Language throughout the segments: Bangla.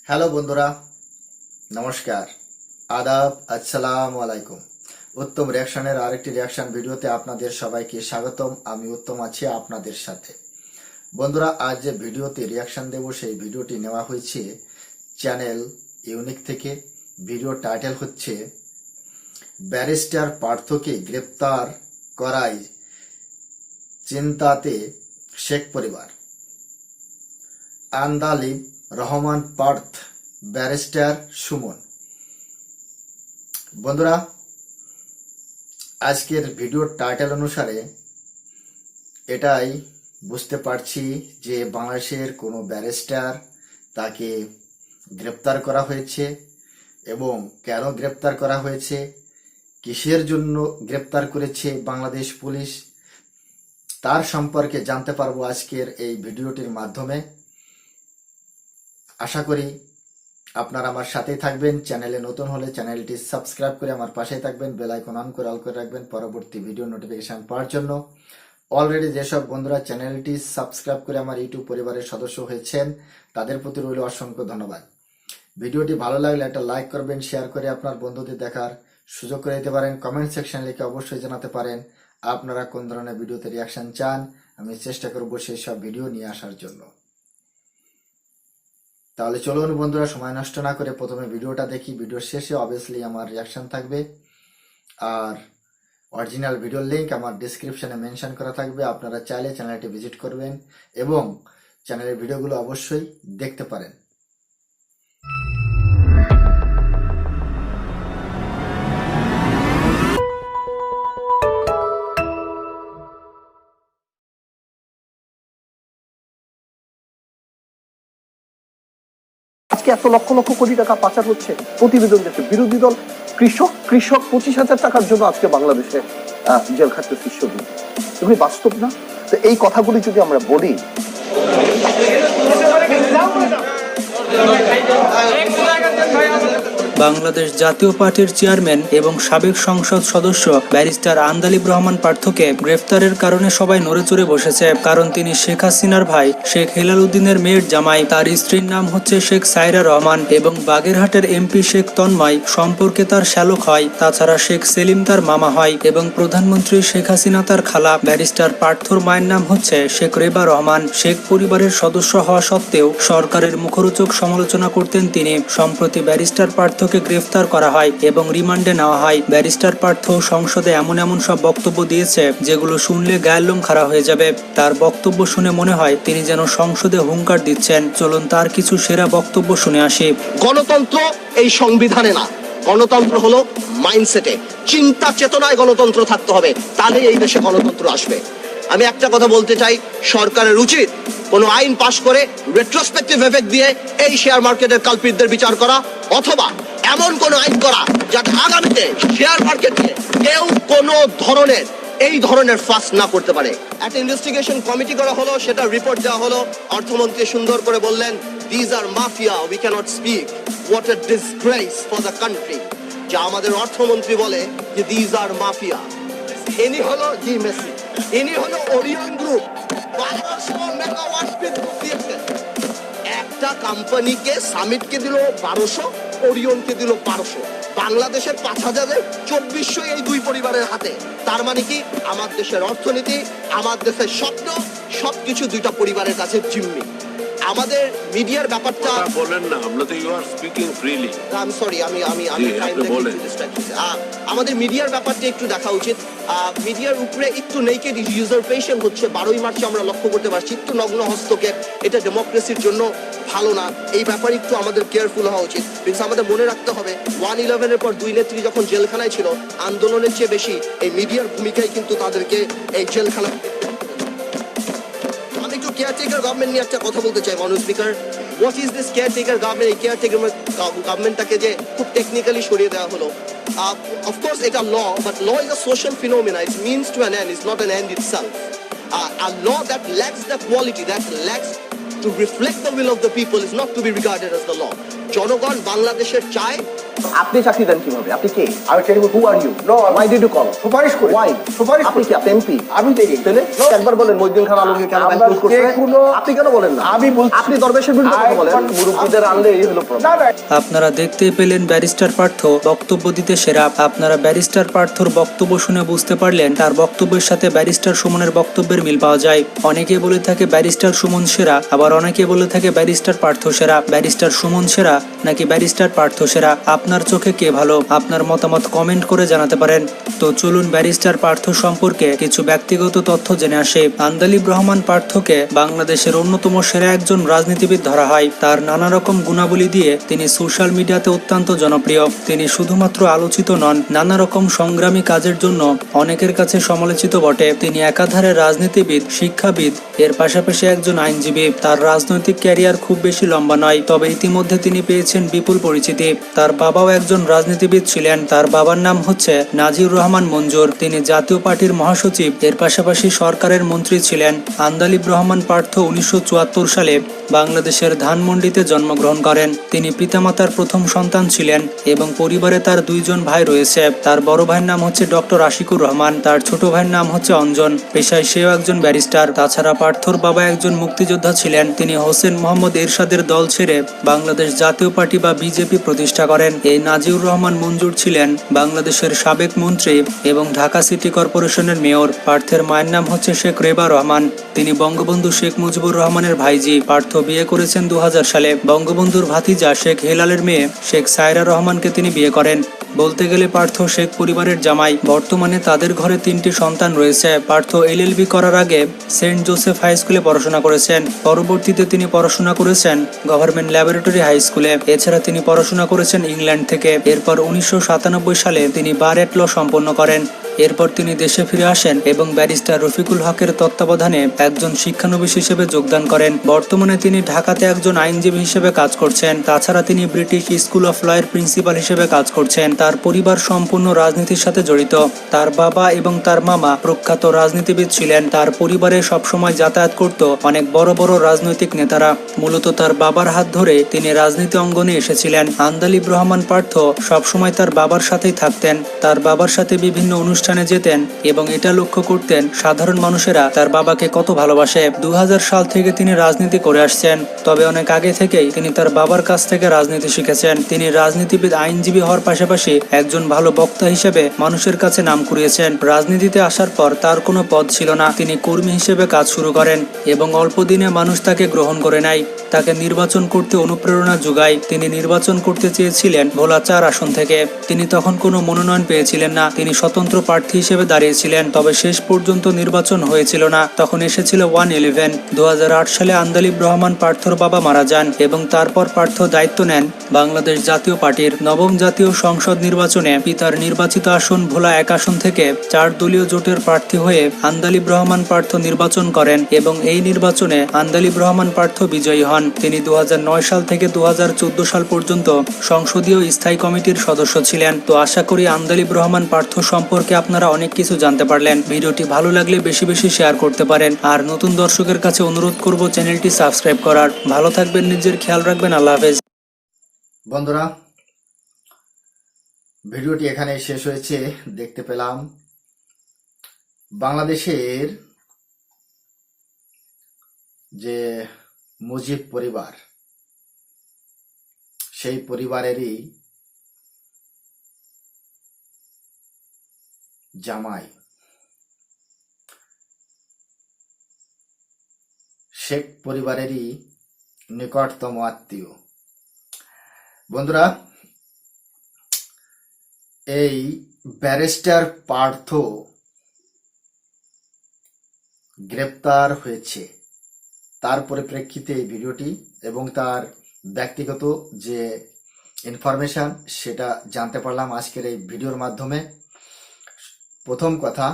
হ্যালো বন্ধুরা, নমস্কার, আদাব, আসসালামু আলাইকুম। উত্তম রিয়াকশনের আরেকটি রিয়াকশন ভিডিওতে আপনাদের সবাইকে স্বাগতম। আমি উত্তম আছি আপনাদের সাথে। বন্ধুরা, আজ যে ভিডিওতে রিয়াকশন দেব সেই ভিডিওটি নেওয়া হয়েছে চ্যানেল ইউনিক থেকে। ভিডিও টাইটেল হচ্ছে ব্যারিস্টার পার্থকে গ্রেপ্তার করায় চিন্তাতে শেখ পরিবার। আন্দালিব রহমান পার্থ, ব্যারিস্টার সুমন। বন্ধুরা, আজকের ভিডিওর টাইটেল অনুসারে এটাই বুঝতে পারছি যে বাংলাদেশের কোনো ব্যারিস্টার, তাকে গ্রেপ্তার করা হয়েছে এবং কেন গ্রেপ্তার করা হয়েছে, কিসের জন্য গ্রেপ্তার করেছে বাংলাদেশ পুলিশ, তার সম্পর্কে জানতে পারবো আজকের এই ভিডিওটির মাধ্যমে। আশা করি আপনারা আমার সাথেই থাকবেন। চ্যানেলে নতুন হলে চ্যানেলটি সাবস্ক্রাইব করে আমার পাশেই থাকবেন, বেল আইকন অন করে অল করে রাখবেন পরবর্তী ভিডিও নোটিফিকেশন পাওয়ার জন্য। অলরেডি যেসব বন্ধুরা চ্যানেলটি সাবস্ক্রাইব করে আমার ইউটিউব পরিবারের সদস্য হয়েছেন তাদের প্রতি রইল অসংখ্য ধন্যবাদ। ভিডিওটি ভালো লাগলে একটা লাইক করবেন, শেয়ার করে আপনার বন্ধুদের দেখার সুযোগ করে দিতে পারেন। কমেন্ট সেকশন লিখে অবশ্যই জানাতে পারেন আপনারা কোন ধরনের ভিডিওতে রিয়াকশন চান। আমি চেষ্টা করব সেই সব ভিডিও নিয়ে আসার জন্য। তাহলে চলুন বন্ধুরা, সময় নষ্ট না করে প্রথমে ভিডিওটা দেখি। ভিডিওর শেষে অবভিয়াসলি আমার রিয়াকশন থাকবে, আর অরিজিনাল ভিডিওর লিংক আমার ডিসক্রিপশনে মেনশন করা থাকবে। আপনারা চাইলে চ্যানেলটি ভিজিট করবেন এবং চ্যানেলের ভিডিওগুলো অবশ্যই দেখতে পারেন। আজকে এত লক্ষ লক্ষ কোটি টাকা পাচার হচ্ছে, প্রতিবেদন দেখে বিরোধী দল কৃষক 25,000 টাকার জন্য আজকে বাংলাদেশে জেল খাটতে শিষ্য। এগুলি বাস্তব না? তো এই কথাগুলি যদি আমরা বলি, বাংলাদেশ জাতীয় পার্টির চেয়ারম্যান এবং সাবেক সংসদ সদস্য ব্যারিস্টার আন্দালিব রহমান পার্থকে গ্রেফতারের কারণে সবাই নড়েচড়ে বসেছে। কারণ তিনি শেখ হাসিনার ভাই শেখ হেলাল উদ্দিনের মেয়ের জামাই। তার স্ত্রীর নাম হচ্ছে শেখ সাইরা রহমান এবং বাগেরহাটের এমপি শেখ তন্ময় সম্পর্কে তার শ্যালক হয়। তাছাড়া শেখ সেলিম তার মামা হয় এবং প্রধানমন্ত্রী শেখ হাসিনা তার খালা। ব্যারিস্টার পার্থর মায়ের নাম হচ্ছে শেখ রেবা রহমান। শেখ পরিবারের সদস্য হওয়া সত্ত্বেও সরকারের মুখরোচক সমালোচনা করতেন তিনি। সম্প্রতি ব্যারিস্টার পার্থকে গ্রেফতার করা হয় এবং রিমান্ডে নেওয়া হয়। ব্যারিস্টার পার্থ সংসদে এমন সব বক্তব্য দিয়েছে যেগুলো শুনলে গায়ের লোম খাড়া হয়ে যাবে। তার বক্তব্য শুনে মনে হয় তিনি যেন সংসদে হুঙ্কার দিচ্ছেন। চলুন তার কিছু সেরা বক্তব্য শুনে আসি। গণতন্ত্র এই সংবিধানে না, গণতন্ত্র হলো মাইন্ডসেটে, চিন্তা চেতনায় গণতন্ত্র থাকতে হবে, তাহলে এই দেশে গণতন্ত্র আসবে। আমি একটা কথা বলতে চাই, সরকারের উচিত কোনো আইন পাশ করে রেট্রোস্পেক্টিভ এফেক্ট দিয়ে এই শেয়ার মার্কেটের কালপিটদের বিচার করা, অথবা এমন কোন আইন করা যাতে আগামীতে শেয়ার মার্কেট নিয়ে কেউ কোনো ধরনের এই ধরনের ফাঁস না করতে পারে। একটা ইনভেস্টিগেশন কমিটি করা হলো, সেটা রিপোর্ট দেওয়া হলো। অর্থমন্ত্রী সুন্দর করে বললেন, this are mafia, we cannot speak, what a disgrace for the country. যা আমাদের অর্থমন্ত্রী বলে যে দিস আর মাফিয়া। ইনি হলো জি মেসি, ইনি হলো ওরিয়ন গ্রুপ, 1200 মেগাওয়াট বিদ্যুৎ দিয়েছে। একটা কোম্পানিকে সামিটকে দিল 1200, ওরিয়নকে দিল 1200। বাংলাদেশের 5000-এর 2400 এই দুই পরিবারের হাতে। তার মানে কি, আমার দেশের অর্থনীতি, আমার দেশের স্বপ্ন সবকিছু দুইটা পরিবারের কাছে জিম্মি। আমাদের মিডিয়ার ব্যাপারটা বলেন না, আমরা তো you are speaking freely. I am sorry, আমি আমাদের মিডিয়ার ব্যাপারটা একটু দেখা উচিত। মিডিয়ার উপরে একটু নেকেড ইউজারপেশন হচ্ছে। 12ই মার্চে আমরা লক্ষ্য করতে পারছি একটু নগ্ন হস্তক্ষেপ। এটা ডেমোক্রেসির জন্য ভালো না। এই ব্যাপারে একটু আমাদের কেয়ারফুল হওয়া উচিত। প্লিজ আমাদের মনে রাখতে হবে, 1/11-এর পর দুই নেত্রী যখন জেলখানায় ছিল, আন্দোলনের চেয়ে বেশি এই মিডিয়ার ভূমিকাই কিন্তু তাদেরকে এই জেলখানা। আমি একটু কেয়ারটেকার গভর্নমেন্ট নিয়ে একটা কথা বলতে চাই, মাননীয় speaker. What is this caretaker government? এই কেয়ারটেকার গভর্নমেন্টটাকে যে খুব টেকনিক্যালি সরিয়ে দেওয়া হলো। অফকোর্স এটা law, but law is a social phenomena. It means to an end, it's not an end itself. A law that lacks the quality, that lacks to reflect the will of the people is not to be regarded as the law. জনগণ বাংলাদেশের চায় আপনি চাকরি দেন কিভাবে? আপনি কে? আমি telephone, who are you? No, why did you call? সুপারিশ করি। ওয়াই সুপারিশ? আপনি কি, আপনি এমপি? আমি দেখি তাহলে একবার বলেন মহিউদ্দিন খান আলমগীর কেন ব্যাংক লুট করছে? আপনি কেন বলেন না? আমি বলছি আপনি দরবেশের বিরুদ্ধে কথা বলেন। মুরব্বিদের আনলে এই হলো প্রবলেম। আপনারা দেখতেই পেলেন ব্যারিস্টার পার্থ বক্তব্য দিতে সেরা। আপনারা ব্যারিস্টার পার্থর বক্তব্য শুনে বুঝতে পারলেন তার বক্তব্যের সাথে ব্যারিস্টার সুমনের বক্তব্যের মিল পাওয়া যায়। অনেকে বলে থাকে ব্যারিস্টার সুমন সেরা, আবার অনেকে বলে থাকে ব্যারিস্টার পার্থ সেরা। ব্যারিস্টার সুমন সেরা নাকি ব্যারিস্টার পার্থ সেরা, আপনার চোখে কে ভালো? আপনার মতামত কমেন্ট করে জানাতে পারেন। তো চলুন ব্যারিস্টার পার্থ সম্পর্কে কিছু ব্যক্তিগত তথ্য জেনে আসে। আন্দালিব রহমান পার্থকে বাংলাদেশের অন্যতম সেরা একজন রাজনীতিবিদ ধরা হয়। তার নানা রকম গুণাবলী দিয়ে তিনি সোশ্যাল মিডিয়াতে অত্যন্ত জনপ্রিয়। তিনি শুধুমাত্র আলোচিত নন, নানা রকম সংগ্রামী কাজের জন্য অনেকের কাছে সমালোচিত বটে। তিনি একাধারে রাজনীতিবিদ, শিক্ষাবিদ, এর পাশাপাশি একজন আইনজীবী। তার রাজনৈতিক ক্যারিয়ার খুব বেশি লম্বা নয়, তবে ইতিমধ্যে তিনি পেয়েছেন বিপুল পরিচিতি। তার বাবাও একজন রাজনীতিবিদ ছিলেন। তার বাবার নাম হচ্ছে নাজিউর রহমান মঞ্জুর। তিনি জাতীয় পার্টির মহাসচিব, এর পাশাপাশি সরকারের মন্ত্রী ছিলেন। আন্দালিব রহমান পার্থ 1974 সালে বাংলাদেশের ধানমন্ডিতে জন্মগ্রহণ করেন। তিনি পিতামাতার প্রথম সন্তান ছিলেন এবং পরিবারে তার দুইজন ভাই রয়েছে। তার বড় ভাইয়ের নাম হচ্ছে ডক্টর আশিকুর রহমান, তার ছোট ভাইয়ের নাম হচ্ছে অঞ্জন। পেশায় সেও একজন ব্যারিস্টার। তাছাড়া পার্থর বাবা একজন মুক্তিযোদ্ধা ছিলেন। তিনি হোসেন মোহাম্মদ এরশাদের দল ছেড়ে বাংলাদেশ জাতীয় পার্টি বা বিজেপি প্রতিষ্ঠা করেন। এই নাজিউর রহমান মঞ্জুর ছিলেন বাংলাদেশের সাবেক মন্ত্রী এবং ঢাকা সিটি কর্পোরেশনের মেয়র। পার্থের মায়ের নাম হচ্ছে শেখ রেবা রহমান। তিনি বঙ্গবন্ধু শেখ মুজিবুর রহমানের ভাইজি। পার্থ বিয়ে করেছেন 2000 সালে। বঙ্গবন্ধুর ভাতিজা শেখ হেলালের মেয়ে শেখ সায়রা রহমানকে তিনি বিয়ে করেন। বলতে গেলে পার্থ শেখ পরিবারের জামাই। বর্তমানে তাদের ঘরে 3টি সন্তান রয়েছে। পার্থ এলএলবি করার আগে সেন্ট জোসেফ হাই স্কুলে পড়াশোনা করেছেন। পরবর্তীতে তিনি পড়াশোনা করেছেন গভর্নমেন্ট ল্যাবরেটরি হাই স্কুলে। এছাড়া তিনি পড়াশোনা করেছেন ইংল্যান্ড থেকে। এরপর 1997 সালে তিনি বার এট ল সম্পন্ন করেন। এরপর তিনি দেশে ফিরে আসেন এবং ব্যারিস্টার রফিকুল হকের তত্ত্বাবধানে একজন শিক্ষানবিশ হিসেবে যোগদান করেন। বর্তমানে তিনি ঢাকাতে একজন আইনজীবী হিসেবে কাজ করছেন। তাছাড়া তিনি ব্রিটিশ স্কুল অফ লয়ের প্রিন্সিপাল হিসেবে কাজ করছেন। তার পরিবার সম্পূর্ণ রাজনীতির সাথে জড়িত। তার বাবা এবং তার মামা প্রখ্যাত রাজনীতিবিদ ছিলেন। তার পরিবারে সবসময় যাতায়াত করত অনেক বড় বড় রাজনৈতিক নেতারা। মূলত তার বাবার হাত ধরে তিনি রাজনীতি অঙ্গনে এসেছিলেন। আন্দালিব রহমান পার্থ সবসময় তার বাবার সাথেই থাকতেন। তার বাবার সাথে বিভিন্ন অনুষ্ঠানে যেতেন এবং এটা লক্ষ্য করতেন সাধারণ মানুষেরা তার বাবাকে কত ভালোবাসে। 2000 সাল থেকে তিনি রাজনীতি করে আসছেন, তবে অনেক আগে থেকেই তিনি তার বাবার কাছ থেকে রাজনীতি শিখেছেন। তিনি রাজনীতিবিদ, আইনজীবী হওয়ার পাশাপাশি একজন ভালো বক্তা হিসেবে মানুষের কাছে নাম কুড়িয়েছেন। রাজনীতিতে আসার পর তার কোনো পদ ছিল না। তিনি কর্মী হিসেবে কাজ শুরু করেন এবং অল্প দিনে মানুষ তাকে গ্রহণ করে নেয়, তাকে নির্বাচন করতে অনুপ্রেরণা যোগায়। তিনি নির্বাচন করতে চেয়েছিলেন ভোলা 4 আসন থেকে। তিনি তখন কোনো মনোনয়ন পেয়েছিলেন না। তিনি স্বতন্ত্র প্রার্থী হিসেবে দাঁড়িয়েছিলেন, তবে শেষ পর্যন্ত নির্বাচন হয়েছিল না। তখন এসেছিল 111। 2008 সালে আন্দালিব রহমান পার্থর বাবা মারা যান এবং তারপর পার্থ দায়িত্ব নেন বাংলাদেশ জাতীয় পার্টির। নবম জাতীয় সংসদ নির্বাচনে পিতার নির্বাচিত আসন ভোলা 1 আসন থেকে 4 দলীয় জোটের প্রার্থী হয়ে আন্দালিব রহমান পার্থ নির্বাচন করেন এবং এই নির্বাচনে আন্দালিব রহমান পার্থ বিজয়ী হন। তিনি 2009 সাল থেকে 2014 সাল পর্যন্ত সংসদীয় স্থায়ী কমিটির সদস্য ছিলেন। তো আশা করি আন্দালিব রহমান পার্থ সম্পর্কে আপনারা অনেক কিছু জানতে পারলেন। ভিডিওটি ভালো লাগলে বেশি বেশি শেয়ার করতে পারেন। আর নতুন দর্শকের কাছে অনুরোধ করব চ্যানেলটি সাবস্ক্রাইব করার। ভালো থাকবেন, নিজের খেয়াল রাখবেন। আল্লাহ হাফেজ। বন্ধুরা, ভিডিওটি এখানে শেষ হয়েছে। দেখতে পেলাম বাংলাদেশের যে মুজিব পরিবার, সেই পরিবারেরই জামাই শেখ পরিবারেরই নিকটতম আত্মীয়। বন্ধুরা, এই ব্যারিস্টার পার্থ গ্রেপ্তার হয়েছে, তার পরিপ্রেক্ষিতে এই ভিডিওটি এবং তার ব্যক্তিগত যে ইনফরমেশন সেটা জানতে পারলাম আজকের এই ভিডিওর মাধ্যমে। প্রথম কথা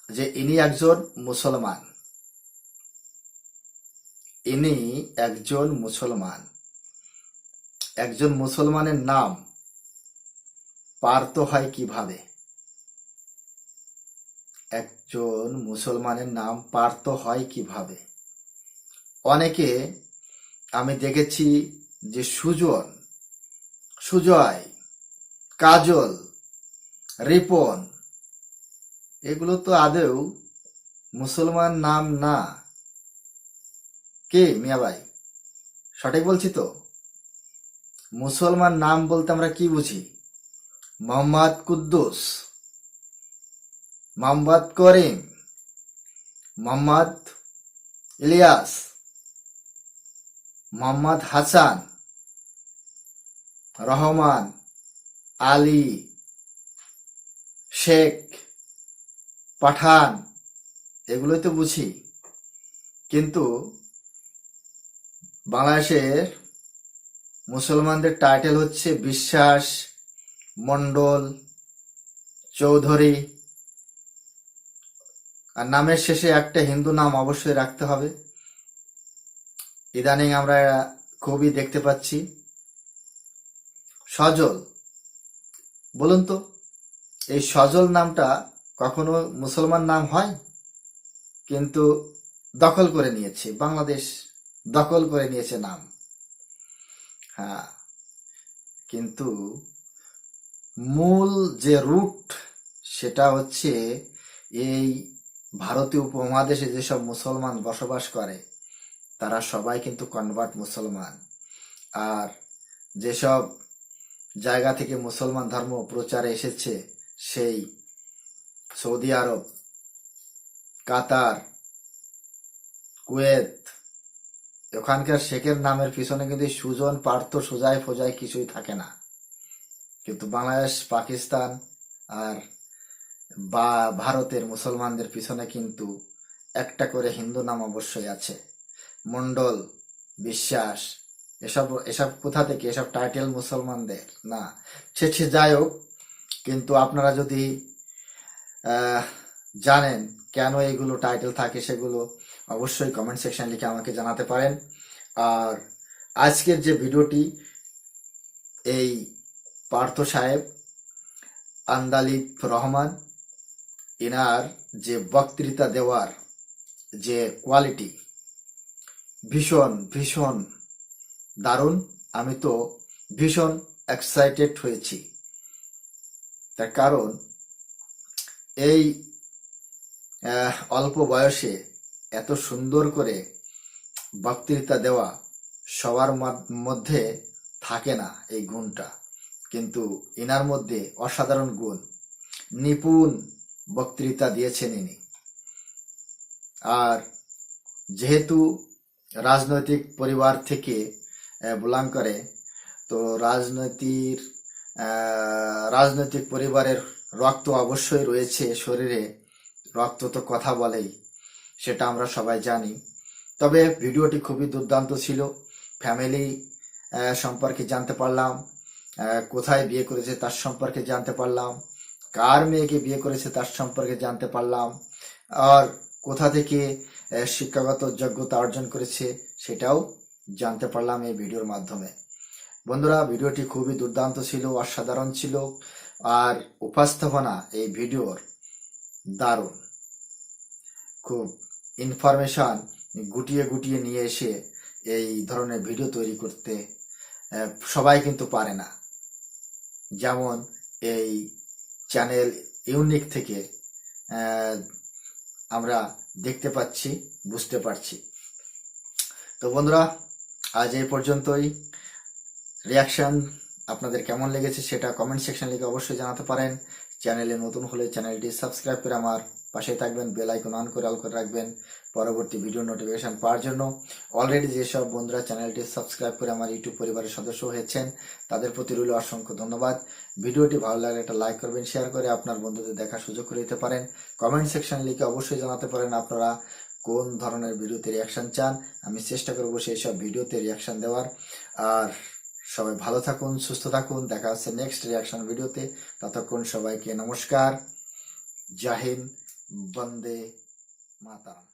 যে ইনি একজন মুসলমান, ইনি একজন মুসলমান। একজন মুসলমানের নাম পার্থ হয় কিভাবে? একজন মুসলমানের নাম পার্থ হয় কিভাবে? অনেকে আমি দেখেছি যে সুজন সুজয়, কাজল, রিপন, এগুলো তো আদৌ মুসলমান নাম না। কে মিয়া ভাই, সঠিক বলছি তো? মুসলমান নাম বলতে আমরা কি বুঝি? মোহাম্মদ কুদ্দুস, মোহাম্মদ করিম, মোহাম্মদ ইলিয়াস, মোহাম্মদ হাসান, রহমান, আলী, শেখ, পাঠান, এগুলোই তো বুঝি। কিন্তু বাংলাদেশের মুসলমানদের টাইটেল হচ্ছে বিশ্বাস, মন্ডল, চৌধুরী, আর নামের শেষে একটা হিন্দু নাম অবশ্যই রাখতে হবে। ইদানিং আমরা খুবই দেখতে পাচ্ছি। সজল, বলুন তো, এই সজল নামটা কখনো মুসলমান নাম হয়? কিন্তু দখল করে নিয়েছে, বাংলাদেশ দখল করে নিয়েছে নাম। হ্যাঁ, কিন্তু মূল যে রুট সেটা হচ্ছে এই ভারতীয় উপমহাদেশে যেসব মুসলমান বসবাস করে তারা সবাই কিন্তু কনভার্ট মুসলমান। আর যেসব জায়গা থেকে মুসলমান ধর্ম প্রচারে এসেছে, সেই সৌদি আরব, কাতার, কুয়েত, ওখানকার শেখের নামের পিছনে কিন্তু সুজন, পার্থ, সুজাই ফোজাই কিছুই থাকে না। কিন্তু বাংলাদেশ, পাকিস্তান আর বা ভারতের মুসলমানদের পিছনে কিন্তু একটা করে হিন্দু নাম অবশ্যই আছে। মন্ডল, বিশ্বাস, এসব এসব কোথা থেকে? এসব টাইটেল মুসলমানদের না। সে যাই হোক, কিন্তু আপনারা যদি জানেন কেন এইগুলো টাইটেল থাকে, সেগুলো অবশ্যই কমেন্ট সেকশন লিখে আমাকে জানাতে পারেন। আর আজকের যে ভিডিওটি, এই পার্থ সাহেব আন্দালিব রহমান, এনার যে বক্তৃতা দেওয়ার যে কোয়ালিটি, ভীষণ ভীষণ দারুণ। আমি তো ভীষণ এক্সাইটেড হয়েছি। তার কারণ এই অল্প বয়সে এত সুন্দর করে বক্তৃতা দেওয়া সবার মধ্যে থাকে না এই গুণটা, কিন্তু এনার মধ্যে অসাধারণ গুণ, নিপুণ বক্তৃতা দিয়েছেন ইনি। আর যেহেতু রাজনৈতিক পরিবার থেকে বিলং করে, তো রাজনৈতিক পরিবারের রক্ত অবশ্যই রয়েছে শরীরে। রক্ত তো কথা বলেই, সেটা আমরা সবাই জানি। তবে ভিডিওটি খুবই দুর্দান্ত ছিল। ফ্যামিলি সম্পর্কে জানতে পারলাম, কোথায় বিয়ে করেছে তার সম্পর্কে জানতে পারলাম, কার মেয়েকে বিয়ে করেছে তার সম্পর্কে জানতে পারলাম, আর কোথা থেকে শিক্ষাগত যোগ্যতা অর্জন করেছে সেটাও জানতে পারলাম এই ভিডিওর মাধ্যমে। বন্ধুরা, ভিডিওটি খুবই দুর্দান্ত ছিল, অসাধারণ ছিল। আর উপস্থাপনা এই ভিডিওর দারুণ। খুব ইনফরমেশন গুটিয়ে গুটিয়ে নিয়ে এসে এই ধরনের ভিডিও তৈরি করতে সবাই কিন্তু পারে না। যেমন এই চ্যানেল ইউনিক থেকে আমরা দেখতে পাচ্ছি, বুঝতে পারছি। তো বন্ধুরা, আজ এই পর্যন্তই। রিয়াকশন আপনাদের কেমন লেগেছে সেটা কমেন্ট সেকশন লিখে অবশ্যই জানাতে পারেন। চ্যানেলে নতুন হলে চ্যানেলটি সাবস্ক্রাইব করে আমার পাশে থাকবেন, বেল আইকন অন করে অল করে রাখবেন পরবর্তী ভিডিও নোটিফিকেশন পাওয়ার জন্য। অলরেডি যেসব বন্ধুরা চ্যানেলটি সাবস্ক্রাইব করে আমার ইউটিউব পরিবারের সদস্য হয়েছেন তাদের প্রতি রইল অসংখ্য ধন্যবাদ। ভিডিওটি ভালো লাগলে একটা লাইক করবেন, শেয়ার করে আপনার বন্ধুদের দেখার সুযোগ করে দিতে পারেন। কমেন্ট সেকশন লিখে অবশ্যই জানাতে পারেন আপনারা কোন ধরনের ভিডিওতে রিয়াকশন চান। আমি চেষ্টা করব সেই সব ভিডিওতে রিয়াকশন দেওয়ার। আর সবাই ভালো থাকুন, সুস্থ থাকুন। দেখা হচ্ছে নেক্সট রিয়াকশন ভিডিওতে। ততক্ষণ সবাইকে নমস্কার, জয় হিন্দ, বন্দে মাতরম।